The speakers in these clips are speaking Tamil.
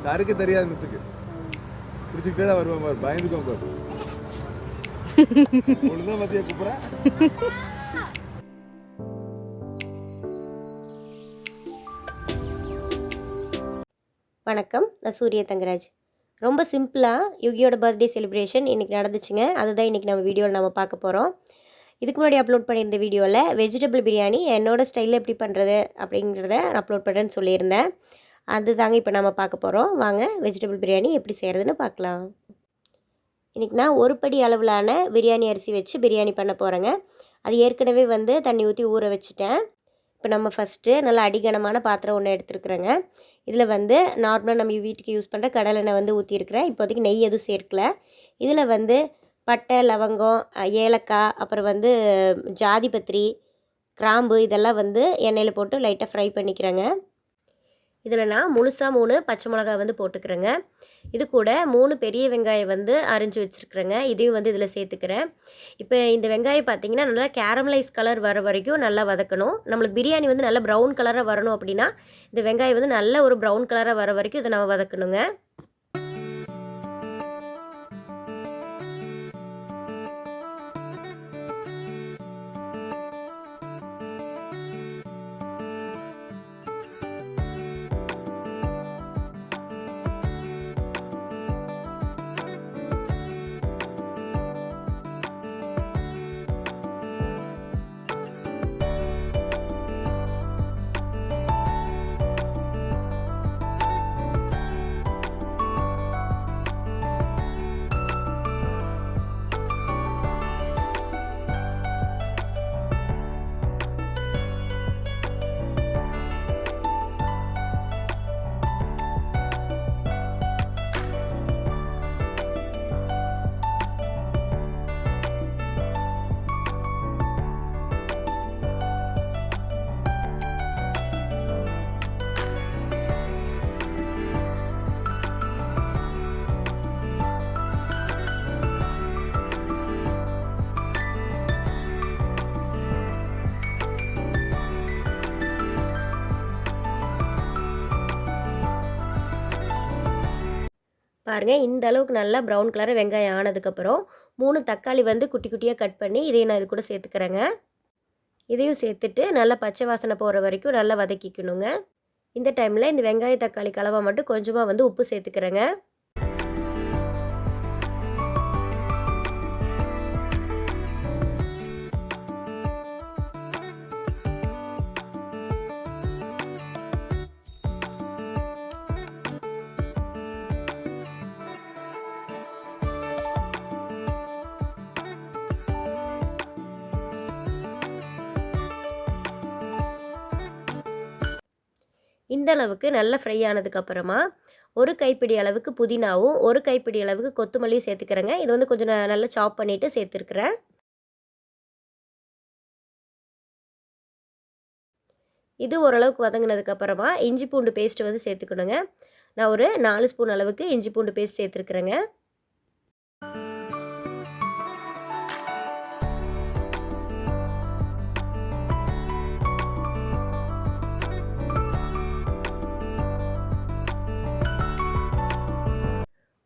யாருக்கு தெரியாது முத்துக்கு பிடிச்சிக்கிட்டே தான் வருவான் பாரு பயந்துக்கோங்க பாரு ஒழுங்கா மத்திய கூப்பிட்றேன். வணக்கம், நான் சுரியதங்கராஜ். ரொம்ப சிம்பிளாக யுகியோட பர்த்டே செலிப்ரேஷன் இன்றைக்கி நடந்துச்சுங்க. அதுதான் இன்றைக்கி நம்ம வீடியோவில் நம்ம பார்க்க போகிறோம். இதுக்கு முன்னாடி அப்லோட் பண்ணியிருந்த வீடியோவில் வெஜிடபிள் பிரியாணி என்னோடய ஸ்டைலில் எப்படி பண்ணுறது அப்படிங்கிறத நான் அப்லோட் பண்ணுறேன்னு சொல்லியிருந்தேன். அது தாங்க இப்போ நம்ம பார்க்க போகிறோம். வாங்க வெஜிடபிள் பிரியாணி எப்படி செய்கிறதுன்னு பார்க்கலாம். இன்றைக்கி நான் ஒரு படி அளவிலான பிரியாணி அரிசி வச்சு பிரியாணி பண்ண போகிறேங்க. அது ஏற்கனவே தண்ணி ஊற்றி ஊற வச்சுட்டேன். இப்போ நம்ம ஃபஸ்ட்டு நல்லா அடிகனமான பாத்திரம் ஒன்று எடுத்துருக்குறேங்க. இதில் நார்மலாக நம்ம வீட்டுக்கு யூஸ் பண்ணுற கடலெண்ணெய் ஊற்றிருக்கிறேன். இப்போதைக்கு நெய் எதுவும் சேர்க்கல. இதில் பட்டை, லவங்கம், ஏலக்காய், அப்புறம் ஜாதிபத்திரி, கிராம்பு இதெல்லாம் எண்ணெயில் போட்டு லைட்டாக ஃப்ரை பண்ணிக்கிறேங்க. இதில் நான் முழுசாக 3 பச்சை மிளகாய் போட்டுக்கிறேங்க. இது கூட 3 பெரிய வெங்காயம் அரிஞ்சு வச்சுருக்குறேங்க. இதையும் இதில் சேர்த்துக்கிறேன். இப்போ இந்த வெங்காயம் பார்த்திங்கன்னா நல்லா கேரமலைஸ் கலர் வர வரைக்கும் நல்லா வதக்கணும். நம்மளுக்கு பிரியாணி நல்லா ப்ரௌன் கலராக வரணும் அப்படின்னா இந்த வெங்காயம் நல்ல ஒரு ப்ரௌன் கலராக வர வரைக்கும் இதை நம்ம வதக்கணுங்க. பாருங்கள், இந்த அளவுக்கு நல்லா ப்ரௌன் கலராக வெங்காயம் ஆனதுக்கப்புறம் 3 தக்காளி குட்டி குட்டியாக கட் பண்ணி இதையும் நான் இது கூட சேர்த்துக்கிறேங்க. இதையும் சேர்த்துட்டு நல்லா பச்சை வாசனை போகிற வரைக்கும் நல்லா வதக்கிக்கணுங்க. இந்த டைமில் இந்த வெங்காய தக்காளி கலவை மட்டும் கொஞ்சமாக உப்பு சேர்த்துக்கிறேங்க. இந்த அளவுக்கு நல்லா ஃப்ரை ஆனதுக்கப்புறமா ஒரு கைப்பிடி அளவுக்கு புதினாவும் ஒரு கைப்பிடி அளவுக்கு கொத்தமல்லியும் சேர்த்துக்கிறேங்க. இது கொஞ்சம் நல்லா சாப் பண்ணிவிட்டு சேர்த்துருக்குறேன். இது ஓரளவுக்கு வதங்கினதுக்கப்புறமா இஞ்சி பூண்டு பேஸ்ட்டு சேர்த்துக்கணுங்க. நான் ஒரு 4 ஸ்பூன் அளவுக்கு இஞ்சி பூண்டு பேஸ்ட் சேர்த்துருக்குறேங்க.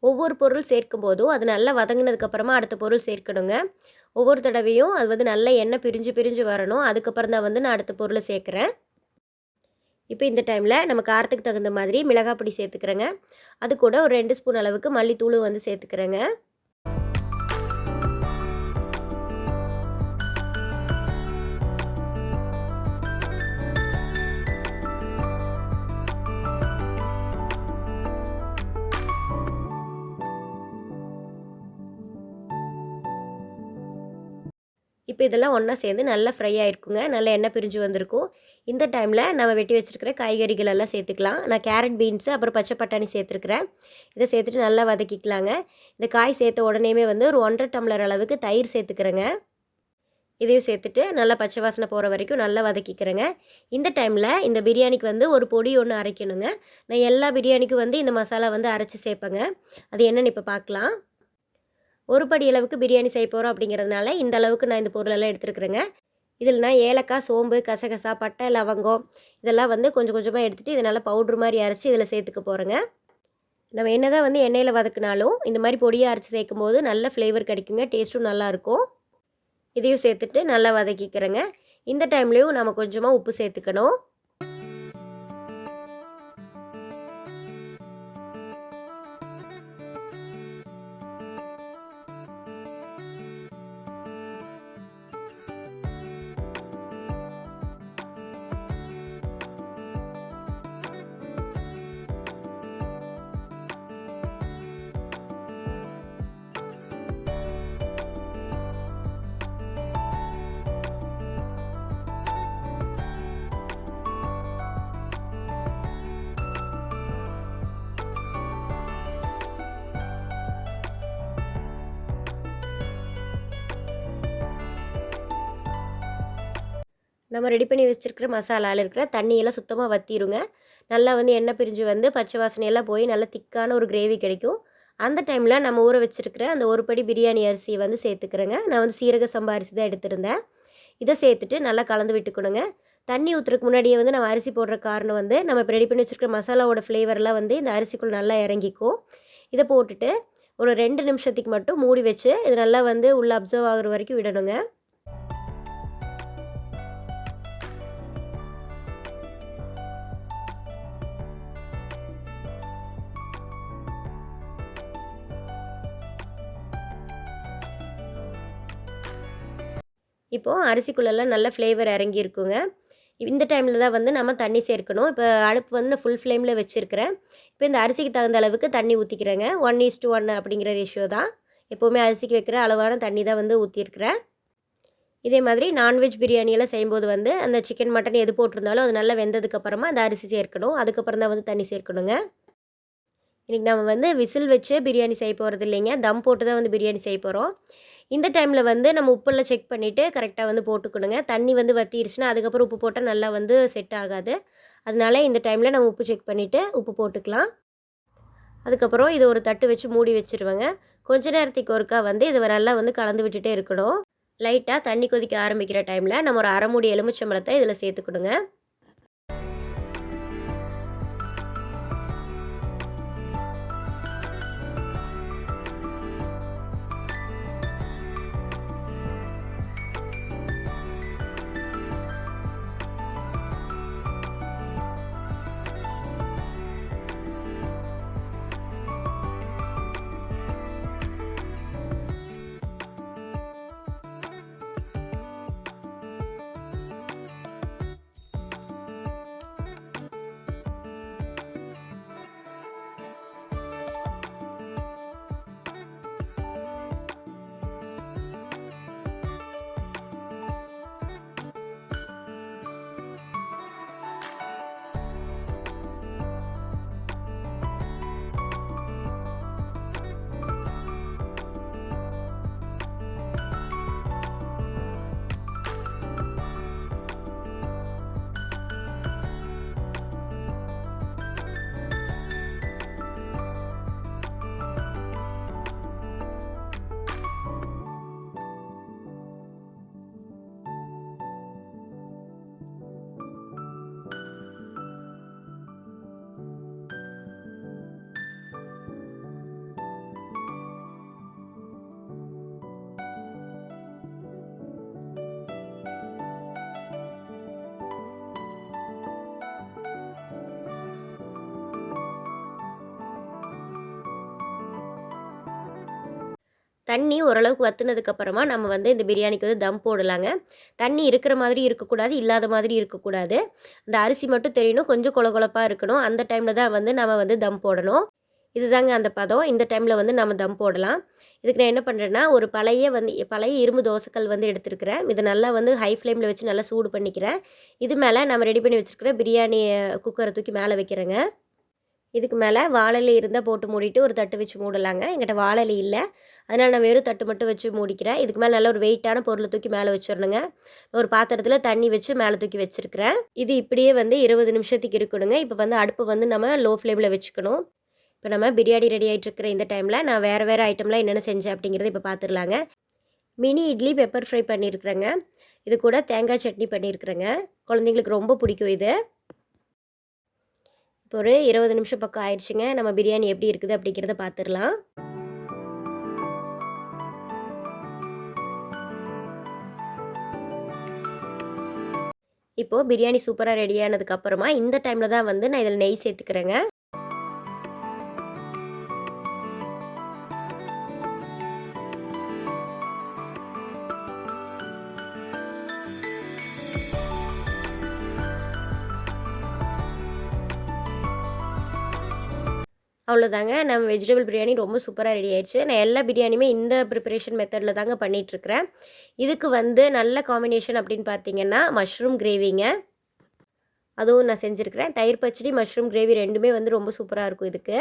ஒவ்வொரு பொருள் சேர்க்கும் போதும் அது நல்லா வதங்கினதுக்கப்புறமா அடுத்த பொருள் சேர்க்கணுங்க. ஒவ்வொரு தடவையும் அது நல்லா எண்ணெய் பிரிஞ்சு பிரிஞ்சு வரணும். அதுக்கப்புறம் தான் நான் அடுத்த பொருளை சேர்க்குறேன். இப்போ இந்த டைமில் நம்ம காரத்துக்கு தகுந்த மாதிரி மிளகாய் பொடி சேர்த்துக்கிறேங்க. அது கூட ஒரு 2 ஸ்பூன் அளவுக்கு மல்லித்தூளும் சேர்த்துக்கிறேங்க. இப்போ இதெல்லாம் ஒன்றா சேர்ந்து நல்லா ஃப்ரை ஆகிருக்குங்க. நல்லா எண்ணெய் பிரிஞ்சு வந்திருக்கும். இந்த டைமில் நம்ம வெட்டி வச்சுருக்கிற காய்கறிகள் எல்லாம் சேர்த்துக்கலாம். நான் கேரட், பீன்ஸு, அப்புறம் பச்சை பட்டாணி சேர்த்துருக்குறேன். இதை சேர்த்துட்டு நல்லா வதக்கிக்கலாங்க. இந்த காய் சேர்த்த உடனேயுமே ஒரு 1½ டம்ளர் அளவுக்கு தயிர் சேர்த்துக்கிறேங்க. இதையும் சேர்த்துட்டு நல்லா பச்சை வாசனை போகிற வரைக்கும் நல்லா வதக்கிக்கிறேங்க. இந்த டைமில் இந்த பிரியாணிக்கு ஒரு பொடி ஒன்று அரைக்கணுங்க. நான் எல்லா பிரியாணிக்கும் இந்த மசாலா அரைச்சி சேர்ப்பேங்க. அது என்னென்னு இப்போ பார்க்கலாம். ஒரு படி அளவுக்கு பிரியாணி செய்ய போகிறோம் அப்படிங்கிறதுனால இந்த அளவுக்கு நான் இந்த பொருளெல்லாம் எடுத்துருக்குறேங்க. இதில் நான் ஏலக்காய், சோம்பு, கசகசா, பட்டை, லவங்கம் இதெல்லாம் கொஞ்சம் கொஞ்சமாக எடுத்துகிட்டு இதை நல்லா பவுட்ரு மாதிரி அரைச்சி இதில் சேர்த்துக்க போகிறேங்க. நம்ம என்ன தான் வந்து எண்ணெயில் வதக்குனாலும் இந்த மாதிரி பொடியை அரைச்சி சேர்க்கும்போது நல்ல ஃப்ளேவர் கிடைக்குங்க, டேஸ்ட்டும் நல்லாயிருக்கும். இதையும் சேர்த்துட்டு நல்லா வதக்கிக்கிறேங்க. இந்த டைம்லேயும் நம்ம கொஞ்சமாக உப்பு சேர்த்துக்கணும். நம்ம ரெடி பண்ணி வச்சுருக்கிற மசாலாவில் இருக்கிற தண்ணியெல்லாம் சுத்தமாக வற்றிடுங்க. நல்லா வந்து எண்ணெய் பிரிஞ்சு வந்து பச்சை வாசனையெல்லாம் போய் நல்லா திக்கான ஒரு கிரேவி கிடைக்கும். அந்த டைமில் நம்ம ஊற வச்சுருக்கிற அந்த ஒரு படி பிரியாணி அரிசியை வந்து சேர்த்துக்கிறேங்க. நான் வந்து சீரக சம்பா அரிசி தான் எடுத்திருந்தேன். இதை சேர்த்துட்டு நல்லா கலந்து விட்டுக்கணுங்க. தண்ணி ஊற்றுறதுக்கு முன்னாடியே வந்து நம்ம அரிசி போடுற காரணம் வந்து நம்ம இப்போ ரெடி பண்ணி வச்சுருக்கிற மசாலாவோட ஃப்ளேவர்லாம் வந்து இந்த அரிசிக்குள்ளே நல்லா இறங்கிக்கும். இதை போட்டுட்டு ஒரு 2 நிமிஷத்துக்கு மட்டும் மூடி வச்சு இது நல்லா வந்து உள்ளே அப்சர்வ் ஆகுற வரைக்கும் விடணுங்க. இப்போது அரிசிக்குள்ளெல்லாம் நல்ல ஃப்ளேவர் இறங்கியிருக்குங்க. இந்த டைமில் தான் வந்து நம்ம தண்ணி சேர்க்கணும். இப்போ அடுப்பு வந்து நான் ஃபுல் ஃப்ளேமில் வச்சுருக்கிறேன். இப்போ இந்த அரிசிக்கு தகுந்த அளவுக்கு தண்ணி ஊற்றிக்கிறேங்க. 1:1 அப்படிங்கிற ரேஷியோ தான். எப்போவுமே அரிசிக்கு வைக்கிற அளவான தண்ணி தான் வந்து ஊற்றிருக்கிறேன். இதே மாதிரி நான்வெஜ் பிரியாணியெல்லாம் செய்யும்போது வந்து அந்த சிக்கன், மட்டன் எது போட்டிருந்தாலும் அது நல்லா வெந்ததுக்கப்புறமா அந்த அரிசி சேர்க்கணும். அதுக்கப்புறம் தான் வந்து தண்ணி சேர்க்கணுங்க. இன்றைக்கி நம்ம வந்து விசில் வச்சு பிரியாணி செய்ய போகிறது இல்லைங்க. தம் போட்டு தான் வந்து பிரியாணி செய்ய போகிறோம். இந்த டைமில் வந்து நம்ம உப்பெல்லாம் செக் பண்ணிவிட்டு கரெக்டாக வந்து போட்டுக்கணுங்க. தண்ணி வந்து வற்றிருச்சுன்னா அதுக்கப்புறம் உப்பு போட்டால் நல்லா வந்து செட் ஆகாது. அதனால இந்த டைமில் நம்ம உப்பு செக் பண்ணிவிட்டு உப்பு போட்டுக்கலாம். அதுக்கப்புறம் இதை ஒரு தட்டு வச்சு மூடி வச்சுருவேங்க. கொஞ்ச நேரத்துக்கு ஒருக்கா வந்து இதை நல்லா வந்து கலந்து விட்டுட்டே இருக்கணும். லைட்டாக தண்ணி கொதிக்க ஆரம்பிக்கிற டைமில் நம்ம ஒரு 1/2 மூடி எலுமிச்சம்பழத்தை இதில் சேர்த்துக்கணுங்க. தண்ணி ஓரளவுக்கு வத்துனதுக்கப்புறமா நம்ம வந்து இந்த பிரியாணிக்கு வந்து தம் போடலாங்க. தண்ணி இருக்கிற மாதிரி இருக்கக்கூடாது, இல்லாத மாதிரி இருக்கக்கூடாது. அந்த அரிசி மட்டும் தெரியணும், கொஞ்சம் கொல கொலப்பா இருக்கணும். அந்த டைமில் தான் வந்து நம்ம வந்து தம் போடணும். இதுதாங்க அந்த பதம். இந்த டைமில் வந்து நம்ம தம் போடலாம். இதுக்கு நான் என்ன பண்ணுறேன்னா, ஒரு பழைய இரும்பு தோசைக்கல் வந்து எடுத்துருக்கிறேன். இதை நல்லா வந்து ஹை ஃப்ளேமில் வச்சு நல்லா சூடு பண்ணிக்கிறேன். இது மேலே நம்ம ரெடி பண்ணி வச்சுருக்கிற பிரியாணி குக்கரை தூக்கி மேலே வைக்கிறேங்க. இதுக்கு மேலே வாழை இலை இருந்தால் போட்டு மூடிட்டு ஒரு தட்டு வச்சு மூடலாங்க. என்கிட்ட வாழை இலை இல்லை, அதனால் நான் வெறும் தட்டு மட்டும் வச்சு மூடிக்கிறேன். இதுக்கு மேலே நல்ல ஒரு வெயிட்டான பொருளை தூக்கி மேலே வச்சிடணுங்க. ஒரு பாத்திரத்தில் தண்ணி வச்சு மேலே தூக்கி வச்சுருக்கிறேன். இது இப்படியே வந்து 20 நிமிஷத்துக்கு இருக்கணுங்க. இப்போ வந்து அடுப்பு வந்து நம்ம லோ ஃப்ளேமில் வச்சுக்கணும். இப்போ நம்ம பிரியாணி ரெடி ஆகிட்டுருக்கிற இந்த டைமில் நான் வேறு ஐட்டம்லாம் என்னென்ன செஞ்சேன் அப்படிங்கிறத இப்போ பார்த்துடலாங்க. மினி இட்லி பெப்பர் ஃப்ரை பண்ணியிருக்கிறேங்க. இது கூட தேங்காய் சட்னி பண்ணியிருக்கிறேங்க. குழந்தைங்களுக்கு ரொம்ப பிடிக்கும் இது. இப்போ ஒரு 20 நிமிஷம் பக்கம் ஆயிடுச்சுங்க. நம்ம பிரியாணி எப்படி இருக்குது அப்படிங்கிறத பார்த்துடலாம். இப்போது பிரியாணி சூப்பராக ரெடியானதுக்கப்புறமா இந்த டைமில் தான் வந்து நான் இதில் நெய் சேர்த்துக்கிறேங்க. அவ்வளோதாங்க. நம்ம வெஜிடபிள் பிரியாணி ரொம்ப சூப்பராக ரெடி ஆயிடுச்சு. நான் எல்லா பிரியாணியுமே இந்த ப்ரிப்பரேஷன் மெத்தடில் தாங்க பண்ணிகிட்ருக்கிறேன். இதுக்கு வந்து நல்ல காம்பினேஷன் அப்படின்னு பார்த்தீங்கன்னா மஷ்ரூம் கிரேவிங்க. அதுவும் நான் செஞ்சுருக்கிறேன். தயிர் பச்சடி, மஷ்ரூம் கிரேவி 2மே வந்து ரொம்ப சூப்பராக இருக்கும் இதுக்கு.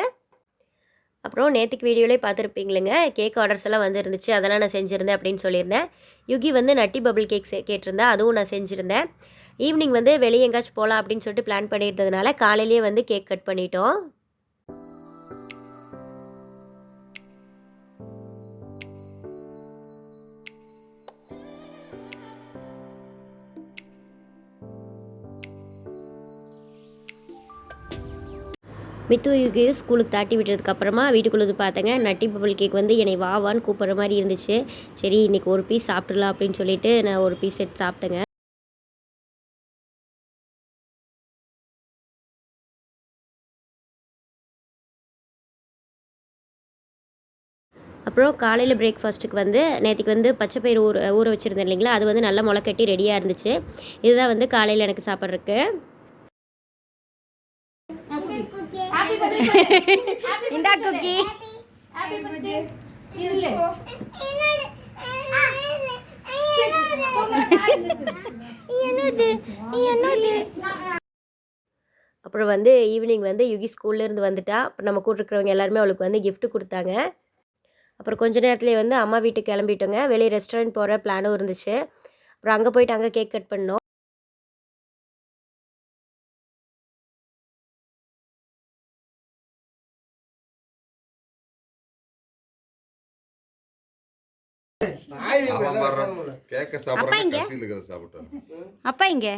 அப்புறம் நேற்றுக்கு வீடியோலேயே பார்த்துருப்பீங்களேங்க, கேக் ஆர்டர்ஸ் எல்லாம் வந்து இருந்துச்சு. அதெல்லாம் நான் செஞ்சுருந்தேன் அப்படின்னு சொல்லியிருந்தேன். யுகி வந்து நட்டி பபிள் கேக் கேட்டிருந்தா, அதுவும் நான் செஞ்சுருந்தேன். ஈவினிங் வந்து வெளியே எங்கேயாச்சும் போகலாம் அப்படின்னு சொல்லிட்டு பிளான் பண்ணியிருந்ததுனால காலையிலேயே வந்து கேக் கட் பண்ணிட்டோம். மித்து யுகி ஸ்கூலுக்கு தாட்டி விட்டதுக்கப்புறமா வீட்டுக்குள்ளே வந்து பார்த்தேங்க, நட்டி பபிள் கேக் வந்து என்னை வான்னு கூப்பிட்ற மாதிரி இருந்துச்சு. சரி இன்றைக்கி ஒரு பீஸ் சாப்பிட்றலாம் அப்படின்னு சொல்லிட்டு நான் ஒரு பீஸ் எடுத்து சாப்பிட்டேங்க. அப்புறம் காலையில் பிரேக்ஃபாஸ்ட்டுக்கு வந்து நேற்றுக்கு வந்து பச்சை பயிறு ஊற வச்சுருந்தேன் இல்லைங்களா, அது வந்து நல்லா முளைக்கட்டி ரெடியாக இருந்துச்சு. இதுதான் வந்து காலையில் எனக்கு சாப்பிட்றதுக்கு. இந்தா குக்கி. அப்புறம் வந்து ஈவினிங் வந்து யுகி ஸ்கூல்லேருந்து வந்துட்டா. அப்புறம் நம்ம கூட இருக்கிறவங்க எல்லாருமே அவளுக்கு வந்து கிஃப்ட் கொடுத்தாங்க. அப்புறம் கொஞ்ச நேரத்துலேயே வந்து அம்மா வீட்டுக்கு கிளம்பிட்டோங்க. வெளியே ரெஸ்டாரண்ட் போகிற பிளானும் இருந்துச்சு. அப்புறம் அங்கே போயிட்டு அங்கே கேக் கட் பண்ணோம். அப்பா இங்க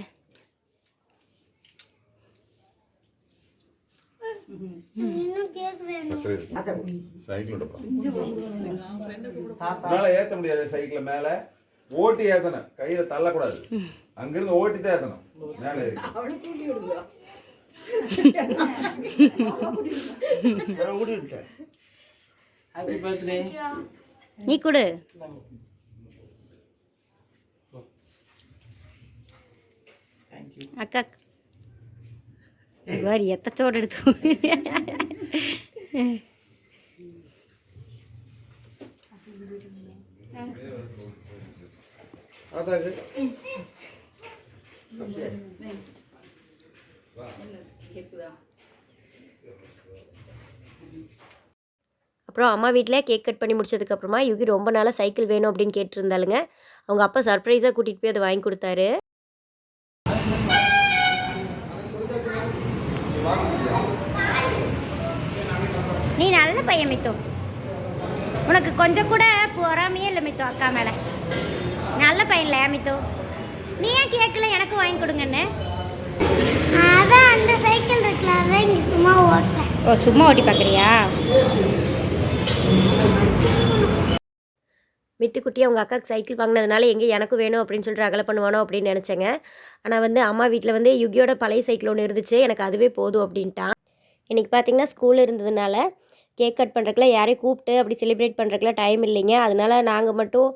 ஏத்த முடியாது. சைக்கிள் மேல ஓட்டி ஏத்தணும், கையில தள்ளக்கூடாது. அங்கிருந்து ஓட்டி தான் ஏத்தணும். மேல நீ கொடு. அக்கா வேறு எத்தச்சோடு எடுத்து அப்புறம் அம்மா வீட்டில் கேக் கட் பண்ணி முடிச்சதுக்கப்புறமா யுகி ரொம்ப நாளாக சைக்கிள் வேணும் அப்படின்னு கேட்டுருந்தாளுங்க. அவங்க அப்பா சர்ப்ரைஸாக கூட்டிகிட்டு போய் அதை வாங்கி கொடுத்தாரு. நீ நல்ல பையன் மித்து, உனக்கு கொஞ்சம் கூட பொறாமையே இல்லை மித்து அக்கா மேலே. நல்ல பையன் இல்லையா மித்து? நீ ஏன் கேட்கல எனக்கு வாங்கி கொடுங்கன்னு? அதான் அந்த சைக்கிள் இருக்குல்ல, அதான் இங்கே சும்மா ஓட்டுறேன். ஓ சும்மா ஓட்டி பார்க்குறியா? மித்துக்குட்டி அவங்க அக்காவுக்கு சைக்கிள் வாங்கினதுனால எங்கே எனக்கும் வேணும் அப்படின்னு சொல்லிட்டு அகலை பண்ணுவானோ அப்படின்னு நினச்சேங்க. ஆனால் வந்து அம்மா வீட்டில் வந்து யுகியோட பழைய சைக்கிள் ஒன்று இருந்துச்சு, எனக்கு அதுவே போதும் அப்படின்ட்டான். இன்றைக்கி பார்த்திங்கன்னா ஸ்கூல் இருந்ததுனால கேக் கட் பண்ணுறதுக்குலாம் யாரையும் கூப்பிட்டு அப்படி செலிப்ரேட் பண்ணுறதுக்குலாம் டைம் இல்லைங்க. அதனால் நாங்கள் மட்டும்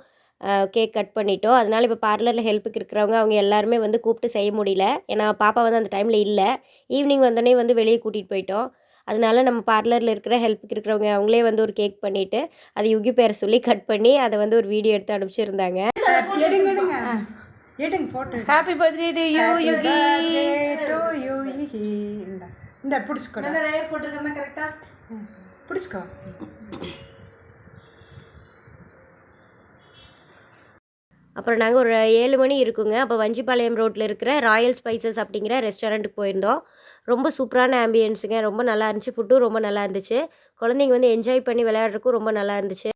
கேக் கட் பண்ணிட்டோம். அதனால் இப்போ பார்லரில் ஹெல்ப்புக்கு இருக்கிறவங்க அவங்க எல்லாருமே வந்து கூப்பிட்டு செய்ய முடியல. ஏன்னா பாப்பா வந்து அந்த டைமில் இல்லை. ஈவினிங் வந்தோடனே வந்து வெளியே கூட்டிகிட்டு போயிட்டோம். அதனால நம்ம பார்லரில் இருக்கிற ஹெல்ப்புக்கு இருக்கிறவங்க அவங்களே வந்து ஒரு கேக் பண்ணிவிட்டு அதை யுகி பேரை சொல்லி கட் பண்ணி அதை வந்து ஒரு வீடியோ எடுத்து அனுப்பிச்சிருந்தாங்க. Happy birthday to you Yuki. இந்த பிடிச்சிக்கோ, லேயர் போட்டுருக்கேன் கரெக்டாக பிடிச்சிக்கோ. அப்புறம் நாங்கள் ஒரு 7 மணி இருக்குங்க. அப்போ வஞ்சிபாளையம் ரோட்டில் இருக்கிற ராயல் ஸ்பைசஸ் அப்படிங்கிற ரெஸ்டாரண்ட்டுக்கு போயிருந்தோம். ரொம்ப சூப்பரான ஆம்பியன்ஸுங்க, ரொம்ப நல்லா இருந்துச்சு. ஃபுட்டும் ரொம்ப நல்லா இருந்துச்சு. குழந்தைங்க வந்து என்ஜாய் பண்ணி விளையாடுறதுக்கும் ரொம்ப நல்லா இருந்துச்சு.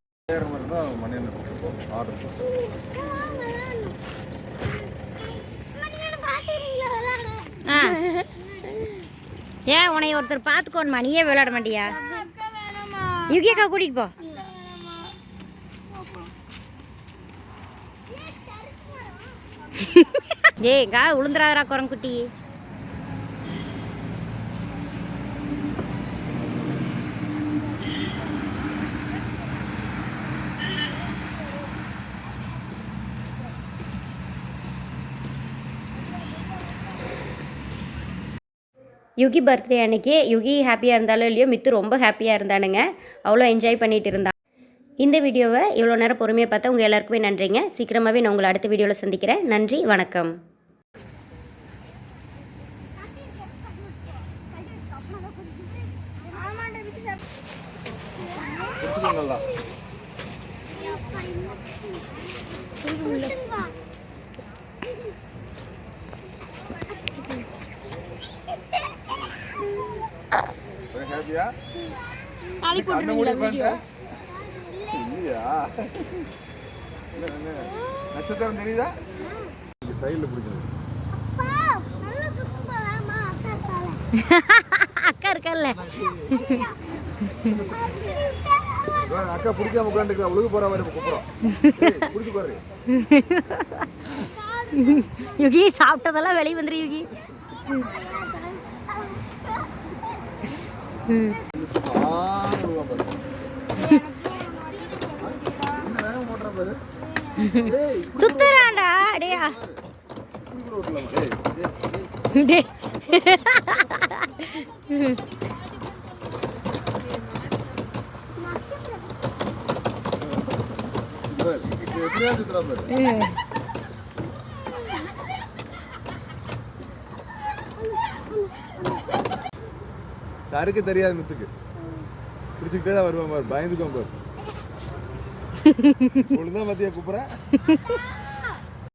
ஏன் உன்னை ஒருத்தர் பார்த்துக்கோணுமா, நீயே விளையாட மாட்டியா? யுகி அக்கா கூட்டிகிட்டு போ. ஏய் கா உளுந்துராதரா குரங்குட்டி. யுகி பர்த்டே அன்னைக்கு யுகி ஹாப்பியாக இருந்தாலும் இல்லையோ மித்து ரொம்ப ஹாப்பியாக இருந்தானுங்க. அவ்வளோ என்ஜாய் பண்ணிட்டு இருந்தான். இந்த வீடியோவை இவ்வளோ நேரம் பொறுமையாக பார்த்தா உங்கள் எல்லாருக்குமே நன்றிங்க. சீக்கிரமாகவே நான் உங்களை அடுத்த வீடியோவில் சந்திக்கிறேன். நன்றி, வணக்கம். நட்சத்திரம் தெரியுதா? சைடில் பிடிக்கணும். அக்கா இருக்கல்ல, அக்கா பிடிக்காம உட்காந்துருக்கா. ஒழுகு போற மாதிரி கூப்பிடுறோம். பிடிச்சி போடுற யுகி சாப்பிட்டதெல்லாம் வெளியே வந்துரு யுகி. சுத்துறாண்டா டேயா. யாருக்கு தெரியாது முத்துக்கு பிடிச்சிக்கிட்டே தான் வருவான் பாரு. பயந்துக்கோங்க பாரு. ஒழுங்கா மத்திய கூப்பிட்றேன்.